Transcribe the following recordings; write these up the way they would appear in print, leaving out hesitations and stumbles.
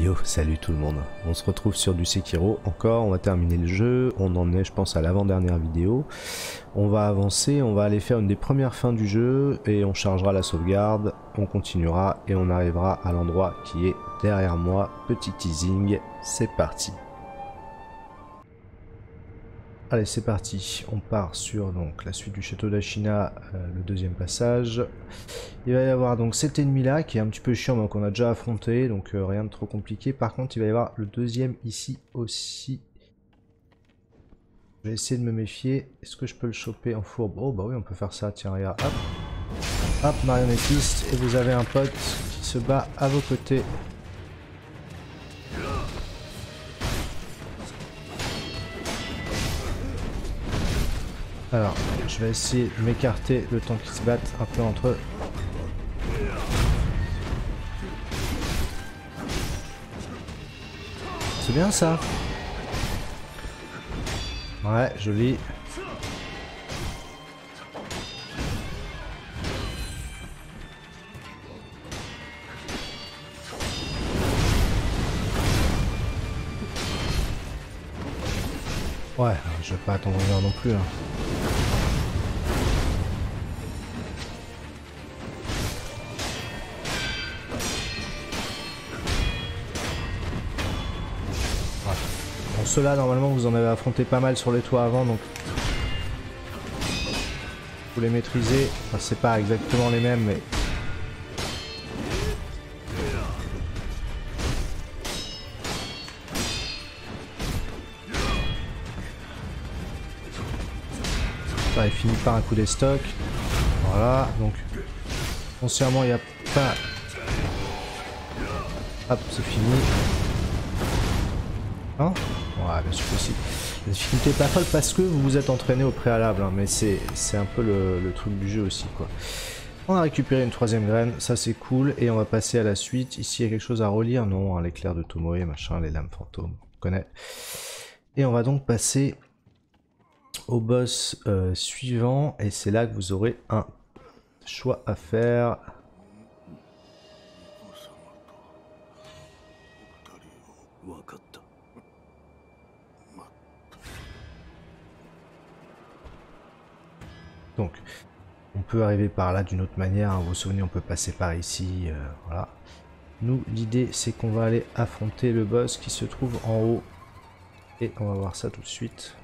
Yo, salut tout le monde. On se retrouve sur du Sekiro. Encore, on va terminer le jeu. On en est, je pense, à l'avant-dernière vidéo. On va avancer, on va aller faire une des premières fins du jeu et on chargera la sauvegarde. On continuera et on arrivera à l'endroit qui est derrière moi. Petit teasing, c'est parti. Allez, c'est parti. On part sur donc la suite du château d'Ashina, le deuxième passage. Il va y avoir donc cet ennemi là qui est un petit peu chiant mais qu'on a déjà affronté, donc rien de trop compliqué. Par contre, il va y avoir le deuxième ici aussi. Je vais essayer de me méfier. Est-ce que je peux le choper en fourbe? Oh bah oui, on peut faire ça. Tiens, regarde. Hop, hop, marionnettiste. Et vous avez un pote qui se bat à vos côtés. Alors, je vais essayer de m'écarter le temps qu'ils se battent un peu entre eux. C'est bien ça. Ouais, joli. Ouais, je vais pas attendre une heure non plus. Hein. Bon, ceux-là, normalement, vous en avez affronté pas mal sur les toits avant, donc vous les maîtrisez. Enfin, c'est pas exactement les mêmes, mais ça, il finit par un coup des stocks. Voilà, donc foncièrement, il n'y a pas. Hop, c'est fini. Hein? Ouais, bien sûr que si. La difficulté est pas folle parce que vous vous êtes entraîné au préalable, hein, mais c'est un peu le truc du jeu aussi, quoi. On a récupéré une troisième graine, ça c'est cool, et on va passer à la suite. Ici, il y a quelque chose à relire, non, hein, l'éclair de Tomoe, machin, les lames fantômes, on connaît. Et on va donc passer au boss suivant, et c'est là que vous aurez un choix à faire. Donc, on peut arriver par là d'une autre manière, hein. Vous vous souvenez, on peut passer par ici, voilà. Nous, l'idée, c'est qu'on va aller affronter le boss qui se trouve en haut. Et on va voir ça tout de suite.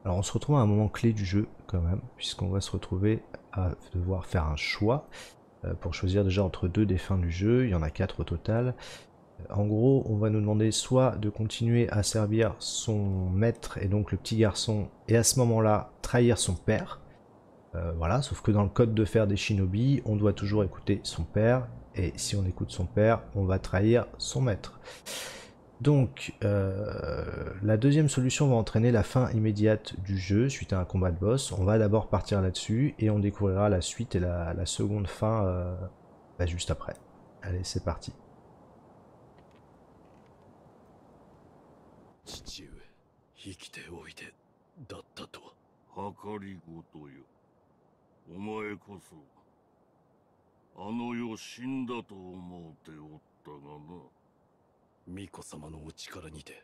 Alors on se retrouve à un moment clé du jeu quand même, puisqu'on va se retrouver à devoir faire un choix pour choisir déjà entre deux des fins du jeu. Il y en a 4 au total. En gros, on va nous demander soit de continuer à servir son maître et donc le petit garçon, et à ce moment-là trahir son père. Voilà, sauf que dans le code de fer des shinobi, on doit toujours écouter son père, et si on écoute son père, on va trahir son maître. Donc, la deuxième solution va entraîner la fin immédiate du jeu suite à un combat de boss. On va d'abord partir là-dessus et on découvrira la suite et la seconde fin bah, juste après. Allez, c'est parti. 父上、生きておいでだったとは。計りごとよ。お前こそあの世死んだと思うておったがな。巫女様のお力にて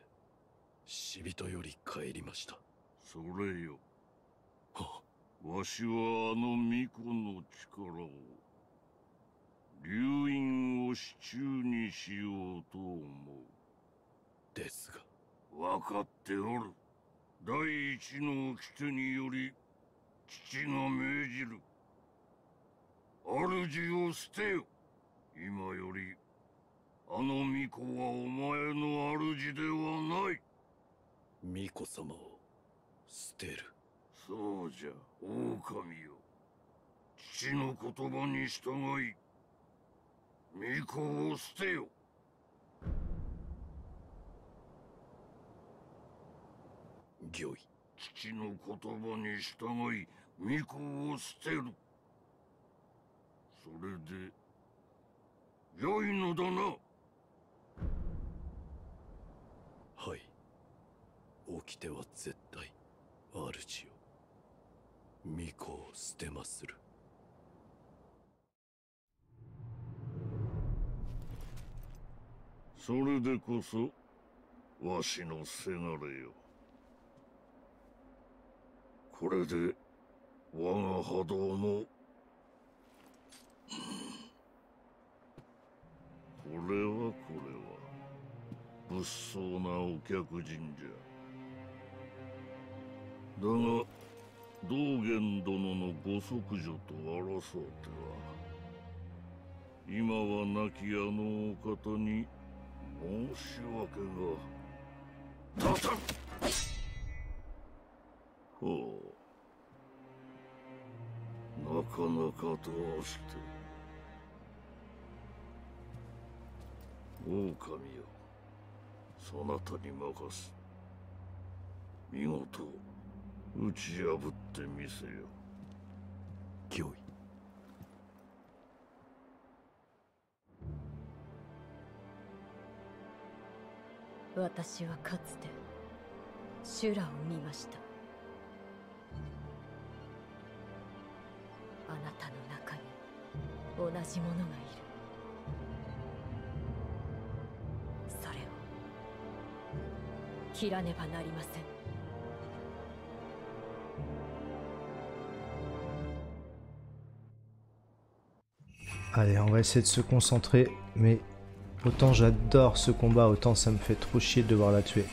死人より帰りました。それよ。は、わしはあの巫女の力を流因を手中にしようと思う。ですが分かっておる。第一の掟により父が命じる。主を捨てよ。今よりあの巫女はお前の主ではない。巫女様を捨てる。そうじゃ、狼よ。父の言葉に従い巫女を捨てよ。御意。父の言葉に従い巫女を捨てる。それで良いのだな。はい。掟は絶対。主よ、巫女を捨てまする。それでこそわしのせがれよ。これで我が波動もこれは物騒なお客人じゃ。だが道元殿のご息女と争うては今は亡きあのお方に申し訳が立たん。ほう、なかなかどうして。狼よ、そなたに任す。見事打ち破ってみせよ。御意。私はかつて修羅を見ました。あなたの中に同じものがいる。それを切らねばなりません。Allez, on va essayer de se concentrer, mais autant j'adore ce combat, autant ça me fait trop chier de devoir la tuer.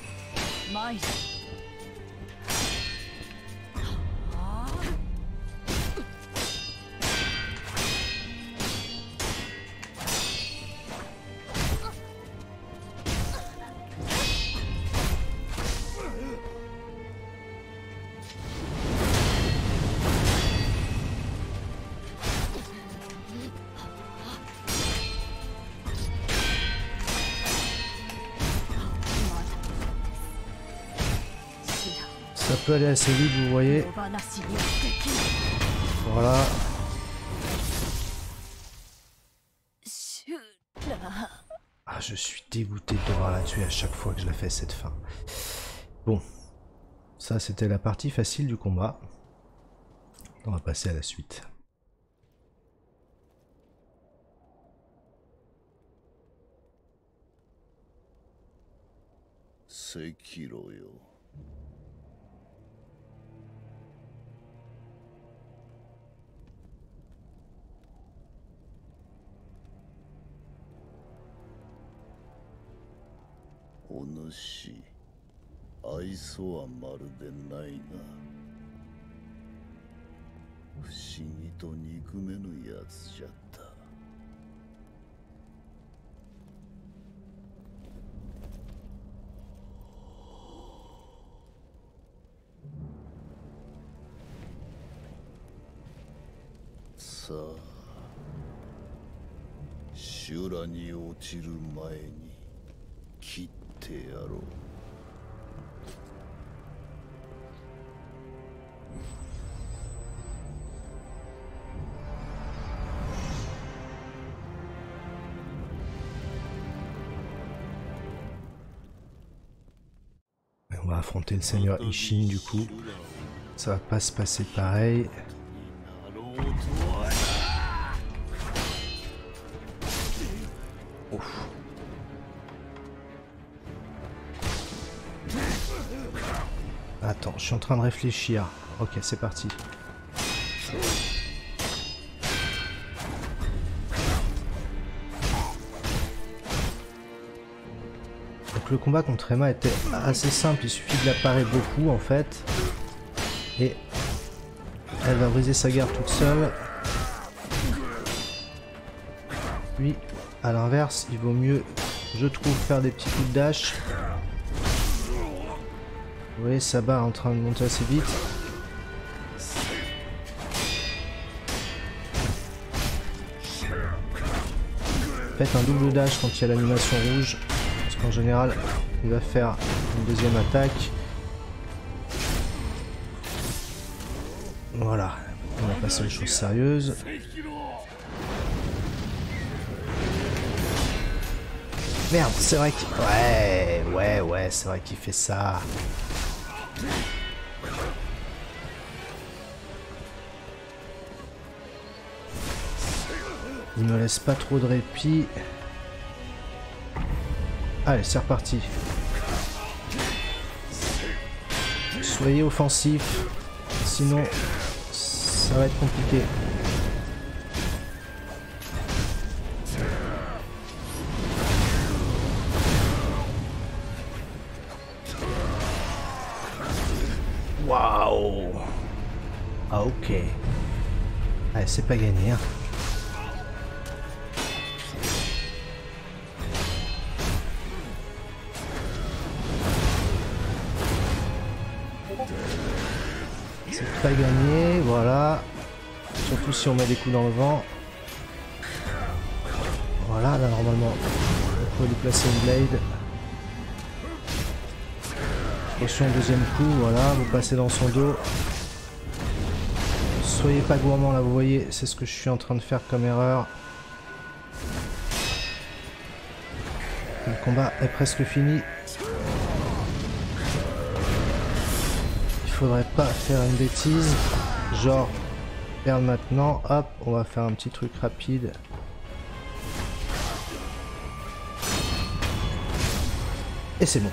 Ça peut aller assez vite, vous voyez. Voilà. Ah, je suis dégoûté de devoir la tuer à chaque fois que je la fais cette fin. Bon, ça c'était la partie facile du combat. On va passer à la suite. Sekiro yo. O主、愛想はまるでないが、不思議と憎めぬやつじゃった。さあ、修羅に落ちる前に切ってやろう。On va affronter le seigneur Ishin du coup. Ça va pas se passer pareil. Ouf. Attends, je suis en train de réfléchir. Ok, c'est parti. Donc le combat contre Emma était assez simple, il suffit de la parer beaucoup en fait. Et elle va briser sa garde toute seule. Puis, à l'inverse, il vaut mieux, je trouve, faire des petits coups de dash. Vous voyez, sa barre est en train de monter assez vite. Faites un double dash quand il y a l'animation rouge. Parce qu'en général, il va faire une deuxième attaque. Voilà, on va passer aux choses sérieuses. Merde, c'est vrai qu'il... Ouais, c'est vrai qu'il fait ça. Il me laisse pas trop de répit. Allez, c'est reparti. Soyez offensifs, sinon ça va être compliqué. Waouh. Ah ok. Allez, c'est pas gagné, hein. C'est pas gagné, voilà. Surtout si on met des coups dans le vent. Voilà, là normalement, on peut lui placer une blade. Attention, deuxième coup, voilà, vous passez dans son dos. Soyez pas gourmand là, vous voyez, c'est ce que je suis en train de faire comme erreur. Le combat est presque fini. Il faudrait pas faire une bêtise, genre perdre maintenant. Hop, on va faire un petit truc rapide. Et c'est bon.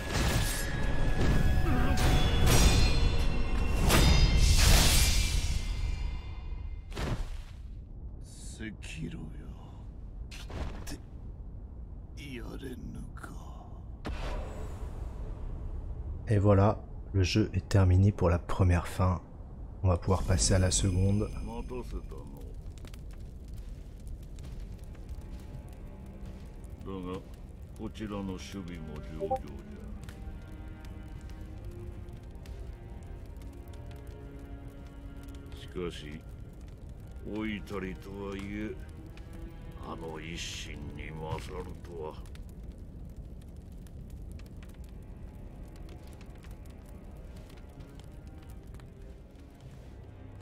Et voilà, le jeu est terminé pour la première fin. On va pouvoir passer à la seconde.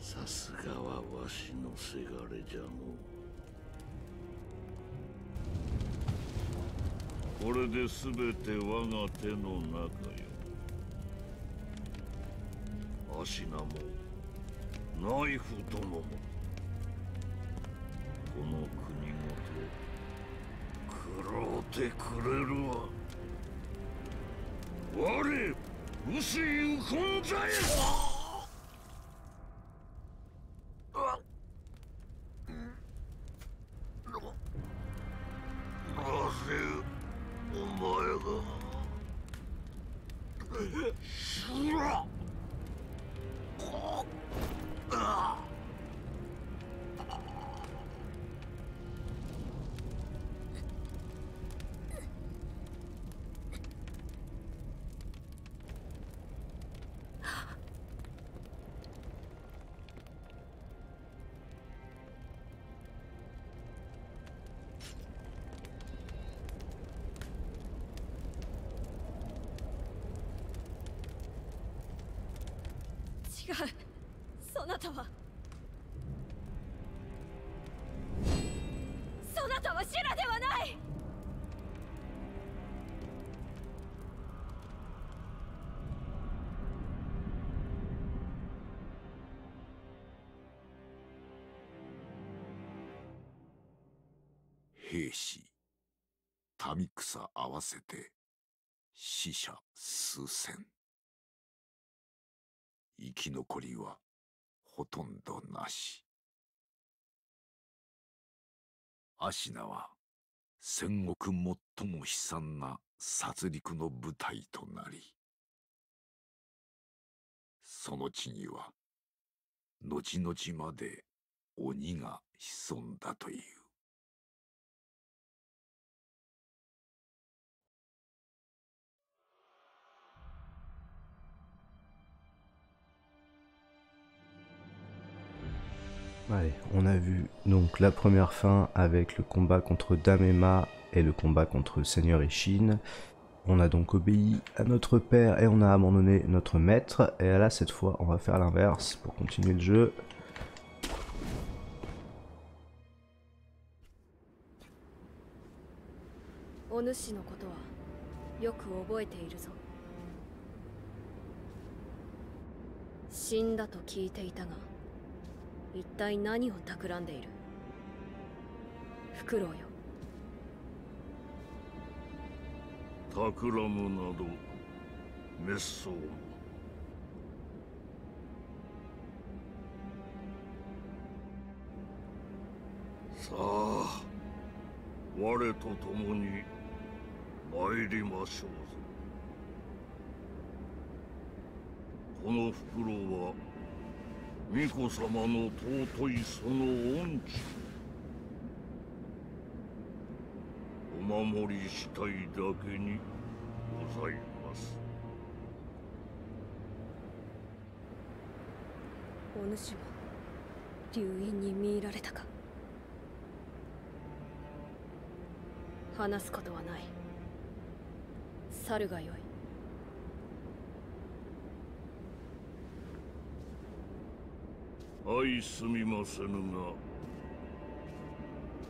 さすがはわしのせがれじゃのう。これで全て我が手の中よ。足名もナイフどももこの国ごと食ろうてくれるわ。我ウシウコンザエ。違う、そなたはそなたはシュラではない。兵士、民草合わせて死者数千。生き残りはほとんどなし。アシナは戦国最も悲惨な殺戮の舞台となり、その地には後々まで鬼が潜んだという。Allez, on a vu donc la première fin avec le combat contre Dame et le combat contre Seigneur Ishin. On a donc obéi à notre père et on a abandonné notre maître. Et là, cette fois, on va faire l'inverse pour continuer le jeu. « 一体何を企んでいる？フクロウよ。企むなど滅相も。さあ、我と共に参りましょうぞ。このフクロウは巫女様の尊いその恩知お守りしたいだけにございます。お主も流因に見入られたか。話すことはない。去るがよい。相すみませぬが、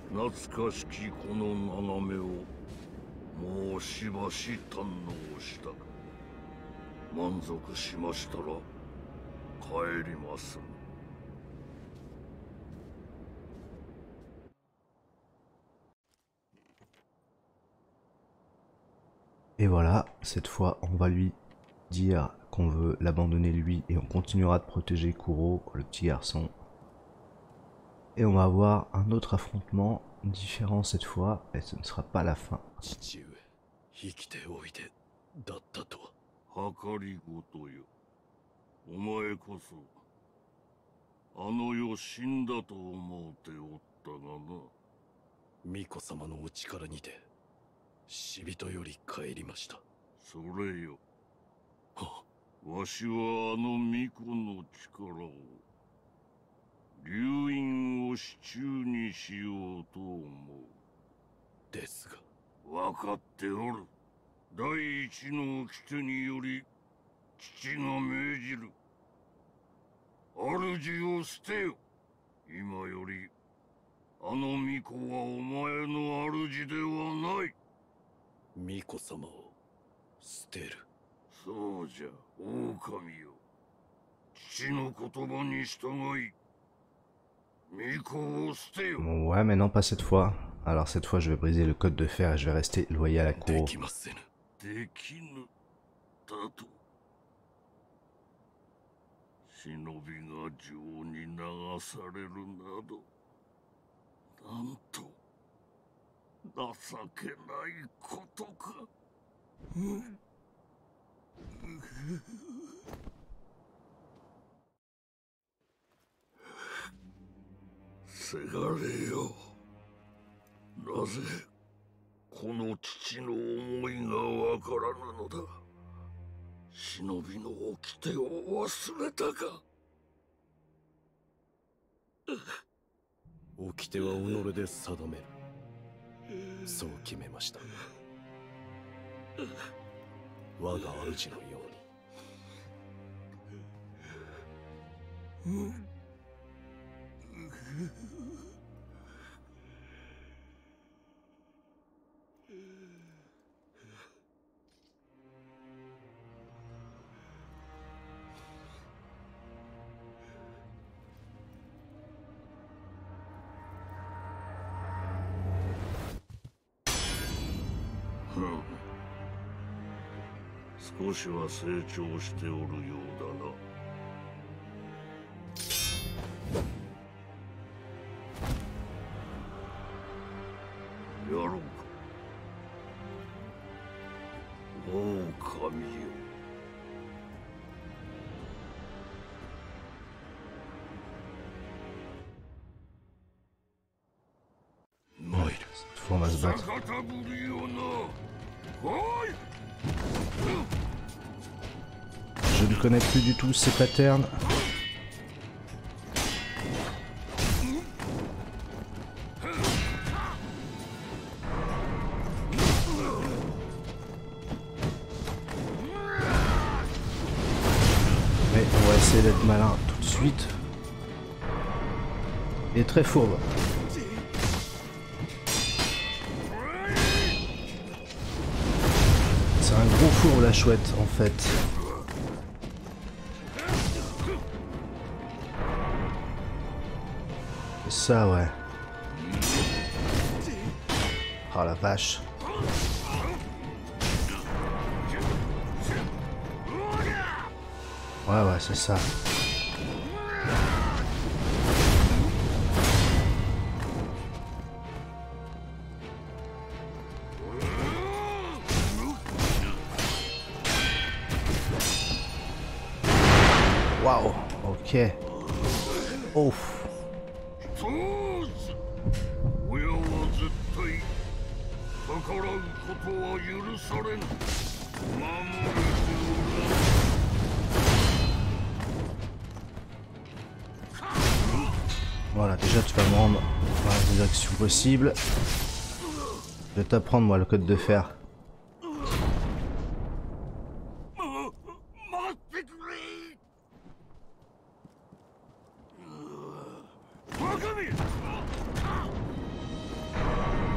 懐かしきこの眺めをもうしばし堪能した。満足しましたら帰ります。Et voilà, cette fois, on va lui dire qu'on veut l'abandonner lui et on continuera de protéger Kuro, le petit garçon. Et on va avoir un autre affrontement différent cette fois et ce ne sera pas la fin. 生きておいでだったとは。計りごとよ。お前こそあの世死んだと思うておったがな。巫女様のお力にて死人より帰りました。それよ。わしはあの巫女の力を流因を手中にしようと思う。ですが分かっておる。第一の掟により父が命じる。主を捨てよ。今よりあの巫女はお前の主ではない。巫女様を捨てる。そうじゃ、狼よ。父の言葉に従い、巫女を捨てよ。Ouais, mais non, pas cette fois. Alors cette fois, je vais briser le code de fer et je vais rester loyal à Kuro. できませぬ。できぬ。だと。忍びが情に流されるなど、なんと情けないことか。せがれよ。なぜこの父の思いがわからぬのだ。忍びの掟を忘れたか。掟は己で定める。そう決めました。我が主のように。少しは成長しておるようだな。やろうか。狼よ。Faut on va se battre. Je ne connais plus du tout ces patterns. Mais on va essayer d'être malin tout de suite. Il est très fourbe. C'est un gros fourbe la chouette en fait. Ça ouais. Oh la vache. Ouais ouais c'est ça. Waouh, ok. Ouf. Voilà, déjà tu vas me rendre dans la direction possible. Je vais t'apprendre moi le code de fer.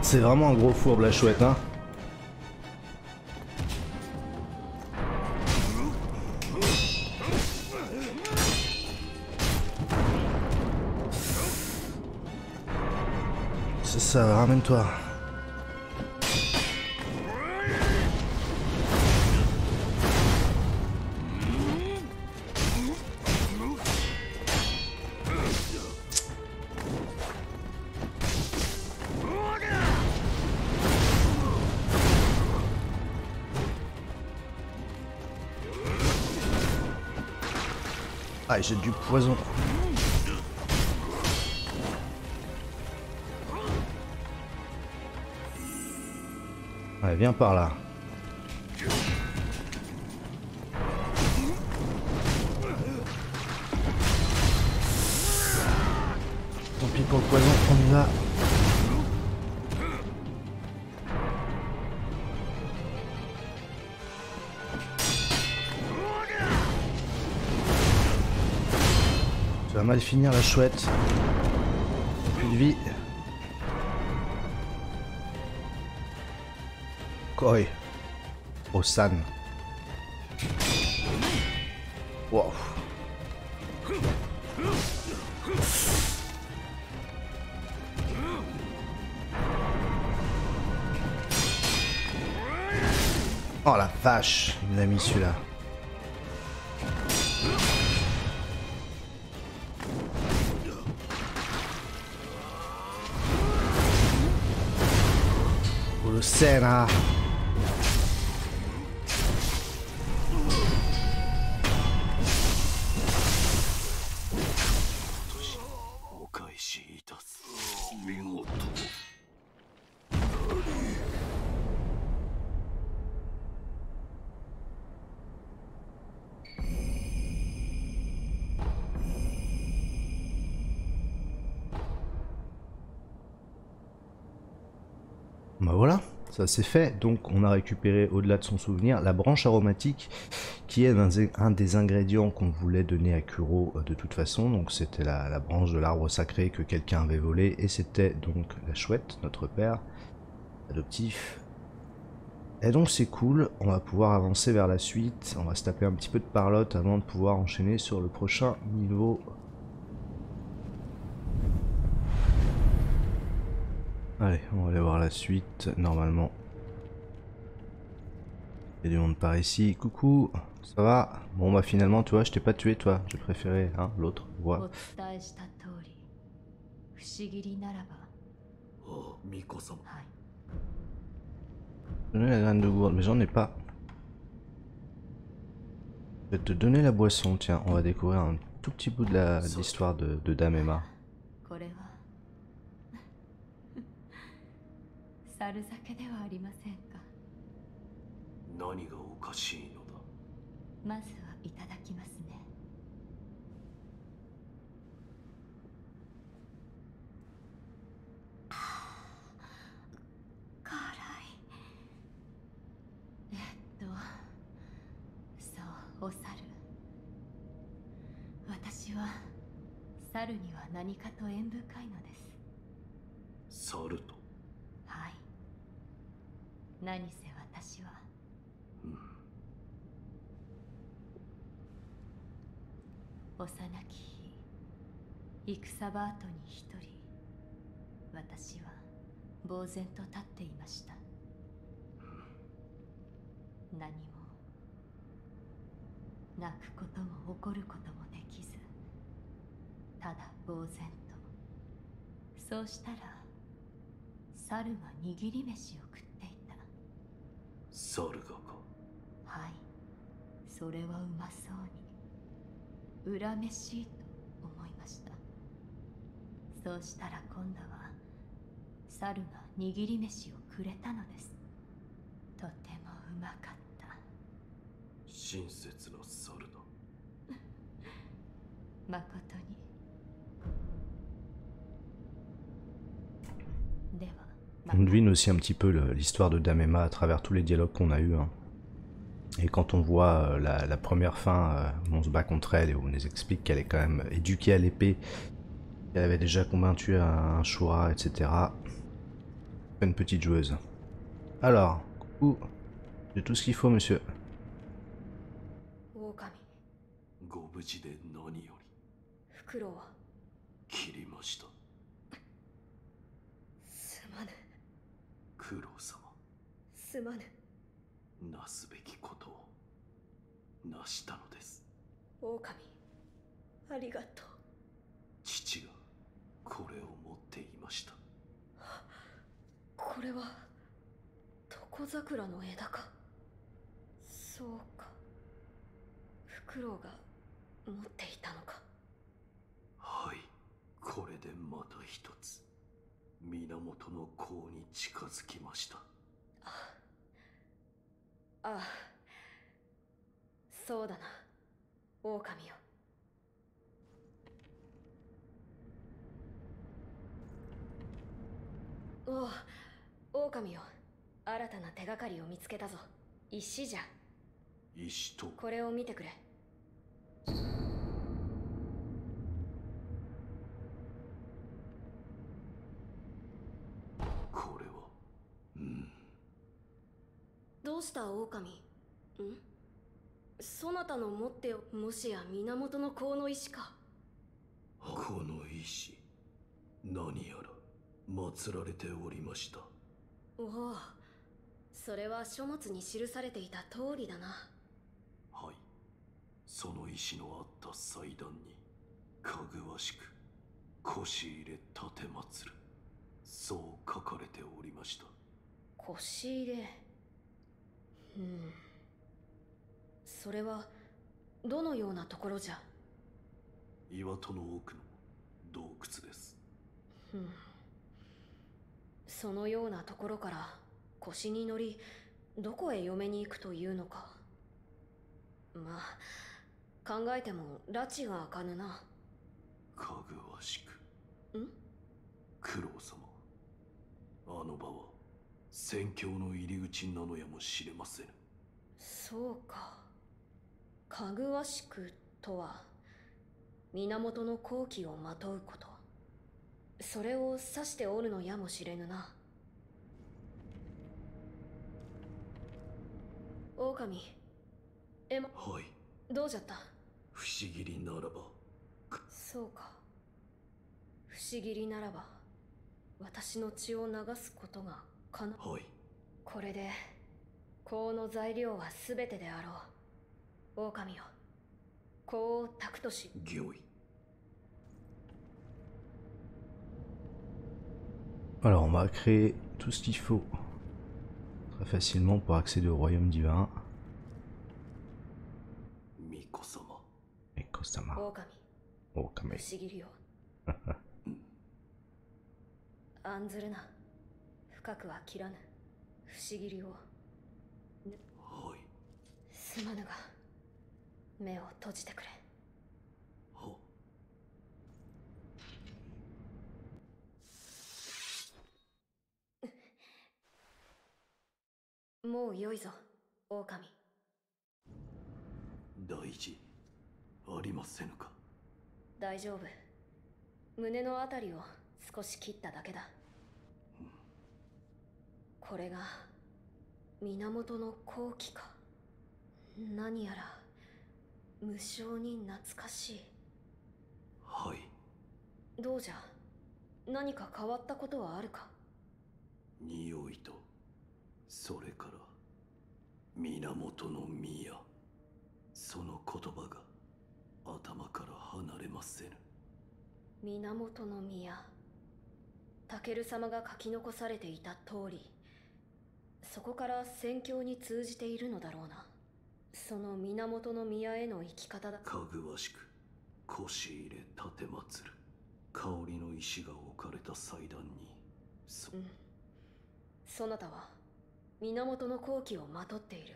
C'est vraiment un gros fourbe la chouette hein. C'est ça, ramène-toi. Ah, j'ai du poison. Ouais, viens par là. Tant pis pour le poison, on y va. Tu vas mal finir la chouette. Plus de vie. Koi. Osan. Wow. Oh la vache, il me l'a mis celui-là. Sena. Bah voilà, ça c'est fait. Donc on a récupéré au-delà de son souvenir la branche aromatique qui est un des ingrédients qu'on voulait donner à Kuro de toute façon. Donc c'était la branche de l'arbre sacré que quelqu'un avait volé et c'était donc la chouette, notre père adoptif. Et donc c'est cool, on va pouvoir avancer vers la suite. On va se taper un petit peu de parlotte avant de pouvoir enchaîner sur le prochain niveau. Allez, on va aller voir la suite. Normalement, Il y a du monde par ici. Coucou, ça va? Bon bah finalement, tu vois, je t'ai pas tué toi. J'ai préféré hein, l'autre. お Voilà. 伝えした通り、不思議りならば、ああ、巫女様。はい。 Donner la graine de gourde, mais j'en ai pas. Je vais te donner la boisson, tiens, on va découvrir un tout petit bout de l'histoire de Dame Emma. これは猿酒ではありませんか。何がおかしいのだ。まずはいただきますね。辛い。そう、お猿。私は猿には何かと縁深いのです。猿と。はい。何せ私は、幼き日、戦場跡に一人、私は呆然と立っていました。何も泣くことも怒ることもできず、ただ呆然と。そうしたら猿が握り飯を食っていた。猿がか。はい、それはうまそうに恨めしいと思いました。そうしたら今度は猿が握り飯をくれたのです。とてもうまかった。親切な猿だ。まことに。では、 On devine aussi un petit peu l'histoire de Dame Emma à travers tous les dialogues qu'on a eus. Hein. Et quand on voit la première fin, où on se bat contre elle et où on nous explique qu'elle est quand même éduquée à l'épée, qu'elle avait déjà combattu un Shura, etc. Une petite joueuse. Alors, coucou, j'ai tout ce qu'il faut, monsieur. 狼、ご無事で何より。フクロウは切りました。すまぬ。九郎様。すまぬ。なすべきことをなしたのです。狼、ありがとう。父がこれを持っていました。これは床桜の枝か。そうか、フクロウが持っていたのか。はい、これでまた一つ源の甲に近づきました。ああ、そうだな、狼よ。おう、狼よ。新たな手がかりを見つけたぞ。石じゃ。石と。これを見てくれ。これは。どうした狼？ん？そなたの持ってよ、もしや源の甲の石か。この石、何やら祀られておりました。おお、それは書物に記されていた通りだな。はい、その石のあった祭壇にかぐわしく腰入れ立て祀る、そう書かれておりました。腰入れ。それはどのようなところじゃ。岩戸の奥の洞窟です。そのようなところから腰に乗り、どこへ嫁に行くというのか。まあ考えても拉致が開かぬな。かぐわしく。九郎様、あの場は宣教の入り口なのやもしれません。そうか。かぐわしくとは源の好機をまとうこと、それを指しておるのやもしれぬな。狼、はい。どうじゃった？不思議りならば。そうか。不思議りならば私の血を流すことが可能。はい。これで香の材料は全てであろう。狼よ、香を炊くとし。御意。 Alors on va créer tout ce qu'il faut très facilement pour accéder au royaume divin. 巫女様。 Et Kosama. 狼、 Oh, Kame. 不思議るよ。案ずるな。深くは切らぬ。不思議るを。はい。すまぬが、目を閉じてくれ。は。もう良いぞ、狼。大事ありませぬか。大丈夫。胸のあたりを少し切っただけだ。これが源の好機か。何やら無性に懐かしい。はい。どうじゃ、何か変わったことはあるか。匂いと、それから源の宮、その言葉が頭から離れませぬ。源の宮、タケル様が書き残されていた通り、そこから宣教に通じているのだろうな。その源の宮への生き方だ。かぐわしく腰入れ立てまつる香りの石が置かれた祭壇に。そなたは源の好機をまとっている。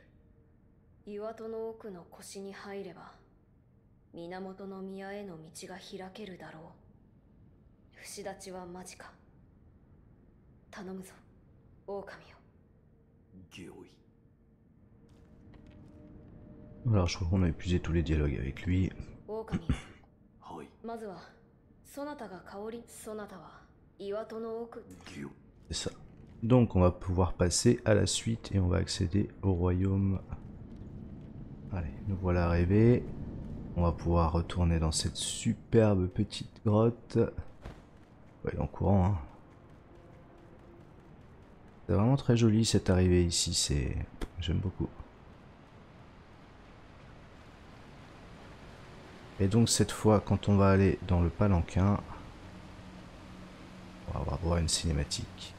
岩戸の奥の腰に入れば源の宮への道が開けるだろう。節立ちは間近。頼むぞ、狼よ。御意。 Alors je crois qu'on a épuisé tous les dialogues avec lui. 狼。はい。まずはそなたが香り、そなたは岩戸の奥。御。 C'est ça. Donc on va pouvoir passer à la suite et on va accéder au royaume. Allez, nous voilà arrivés. On va pouvoir retourner dans cette superbe petite grotte. Ouais, en courant, hein. C'est vraiment très joli cette arrivée ici, c'est... J'aime beaucoup. Et donc cette fois, quand on va aller dans le palanquin, on va avoir une cinématique.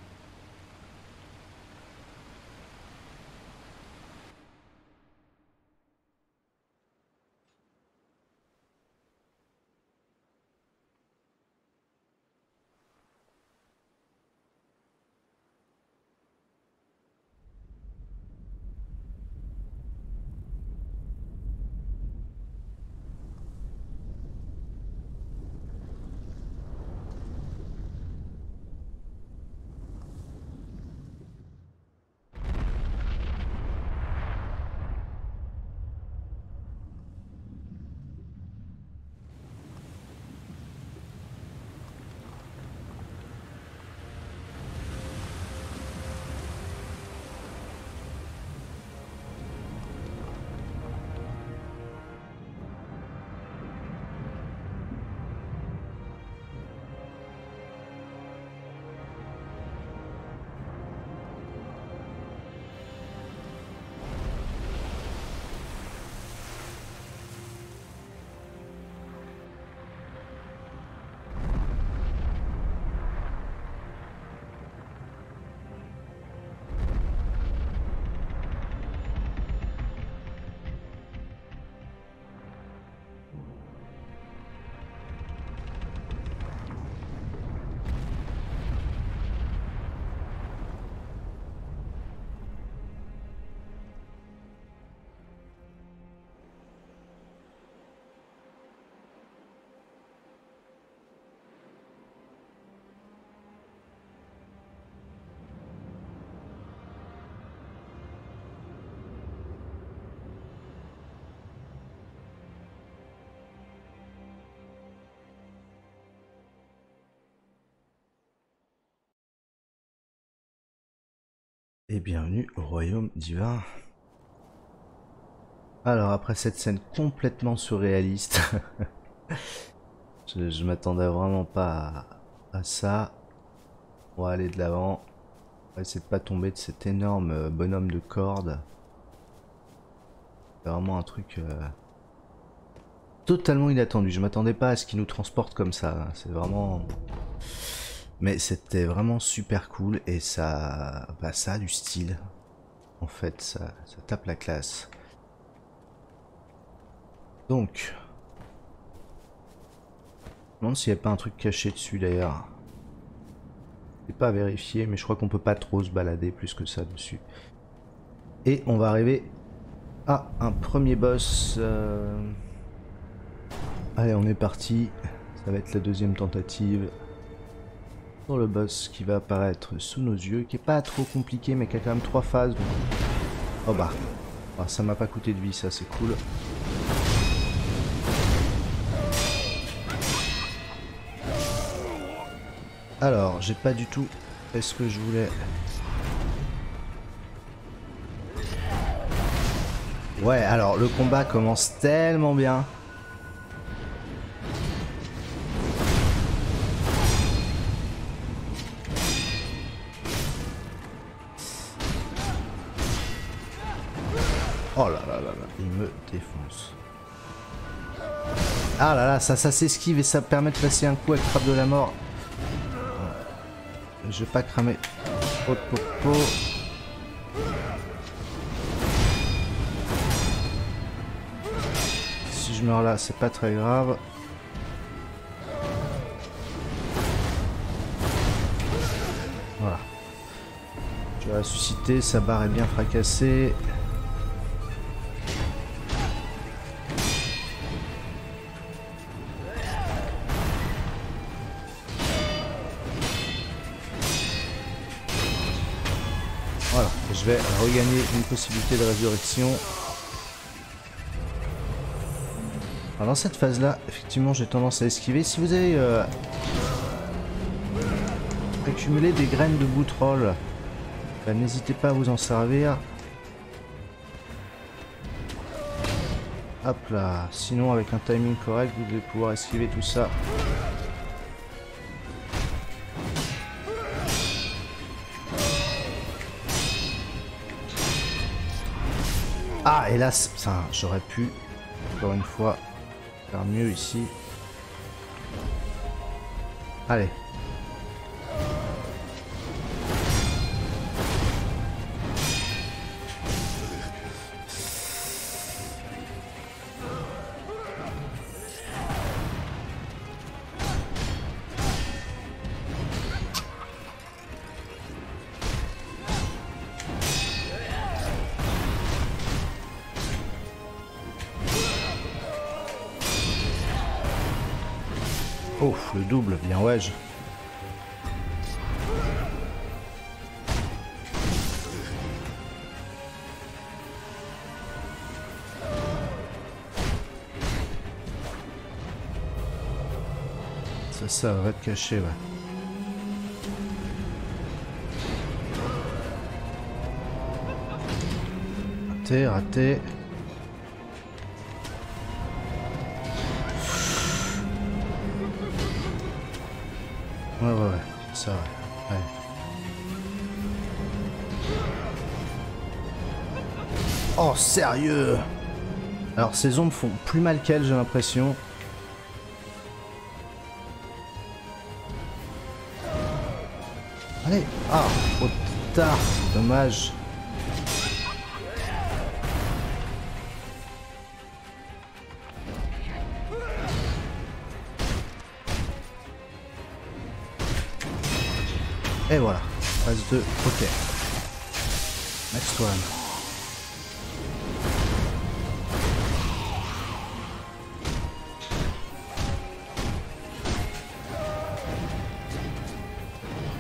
Et bienvenue au royaume divin. Alors après cette scène complètement surréaliste, je m'attendais vraiment pas à ça. On va aller de l'avant. On va essayer de pas tomber de cet énorme bonhomme de corde. C'est vraiment un truc totalement inattendu. Je m'attendais pas à ce qu'il nous transporte comme ça. Hein. C'est vraiment... Mais c'était vraiment super cool et ça, bah, ça a du style. En fait, ça tape la classe. Donc... Je me demande s'il n'y a pas un truc caché dessus d'ailleurs. C'est pas à vérifier, mais je crois qu'on peut pas trop se balader plus que ça dessus. Et on va arriver à un premier boss. Allez, on est parti. Ça va être la deuxième tentative. Pour le boss qui va apparaître sous nos yeux, qui est pas trop compliqué, mais qui a quand même 3 phases. Donc... Oh bah, oh, ça m'a pas coûté de vie, ça c'est cool. Alors, j'ai pas du tout fait ce que je voulais. Ouais, alors le combat commence tellement bien. Oh là là là là, il me défonce. Ah là là, ça s'esquive et ça permet de passer un coup avec frappe de la mort. Je vais pas cramer. Oh, oh, oh. Si je meurs là, c'est pas très grave. Voilà. Je vais ressusciter, sa barre est bien fracassée. Voilà, je vais regagner une possibilité de résurrection. Alors dans cette phase là, effectivement j'ai tendance à esquiver. Si vous avez accumulé des graines de boutrole, bah, n'hésitez pas à vous en servir. Hop là, sinon avec un timing correct vous devez pouvoir esquiver tout ça. Ah, hélas, j'aurais pu, encore une fois, faire mieux ici. Allez. Oh, le double, bien ouais. Ça va te cacher, ouais. Raté, raté. Ouais, c'est ça, ouais. Ouais. Oh, sérieux? Alors, ces ombres font plus mal qu'elles, j'ai l'impression. Allez! Ah, trop tard, dommage. Et voilà, phase 2, ok. Next one.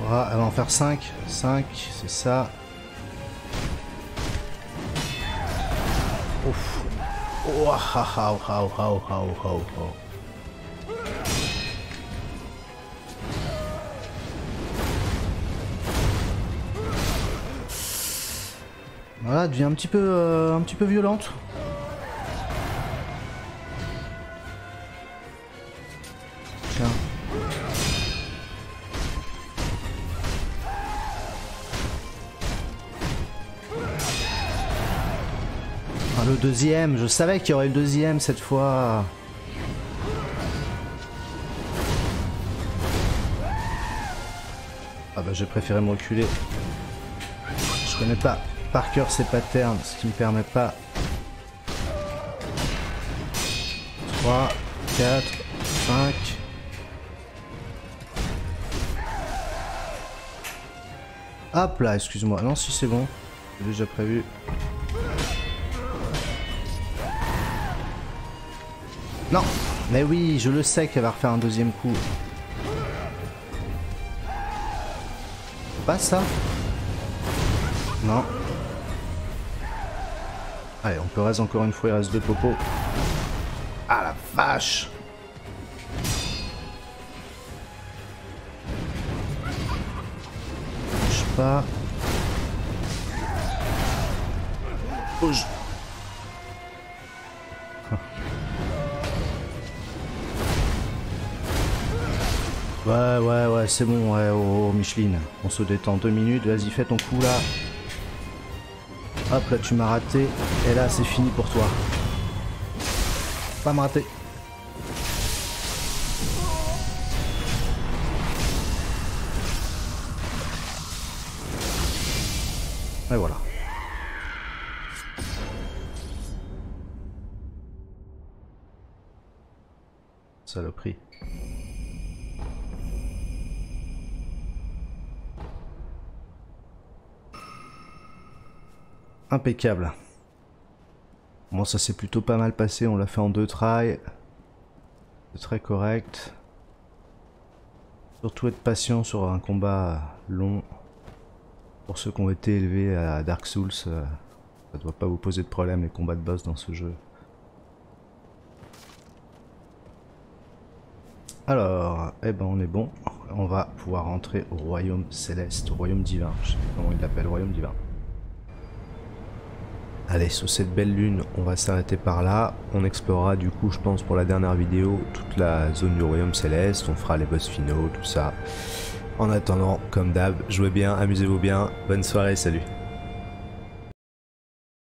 Voilà, elle va en faire 5. 5, c'est ça. Ouf. Oh, ah, ah, ah, ah, ah, ah, ah. Voilà, elle devient un petit peu violente. Tiens. Ah le deuxième, je savais qu'il y aurait le deuxième cette fois. Ah bah j'ai préféré me reculer. Je connais pas par cœur ces patterns, ce qui me permet pas. 3, 4, 5. Hop là, excuse-moi. Non, si c'est bon. J'ai déjà prévu. Non, mais oui, je le sais qu'elle va refaire un deuxième coup. Pas ça. Non. Allez, on peut reste encore une fois, il reste 2 popos. Ah la vache! Bouge pas. Bouge. Ouais, c'est bon, ouais, oh, Micheline. On se détend 2 minutes, vas-y, fais ton coup là. Hop, là tu m'as raté, et là c'est fini pour toi. Pas me rater. Et voilà. Saloperie. Impeccable. Bon, ça s'est plutôt pas mal passé, on l'a fait en 2 tries. C'est très correct. Surtout être patient sur un combat long. Pour ceux qui ont été élevés à Dark Souls, ça doit pas vous poser de problème les combats de boss dans ce jeu. Alors, eh ben on est bon. On va pouvoir rentrer au royaume céleste, au royaume divin. Je sais pas comment il l'appelle, royaume divin. Allez, sur cette belle lune, on va s'arrêter par là. On explorera du coup, je pense, pour la dernière vidéo, toute la zone du royaume céleste. On fera les boss finaux, tout ça. En attendant, comme d'hab, jouez bien, amusez-vous bien. Bonne soirée, salut.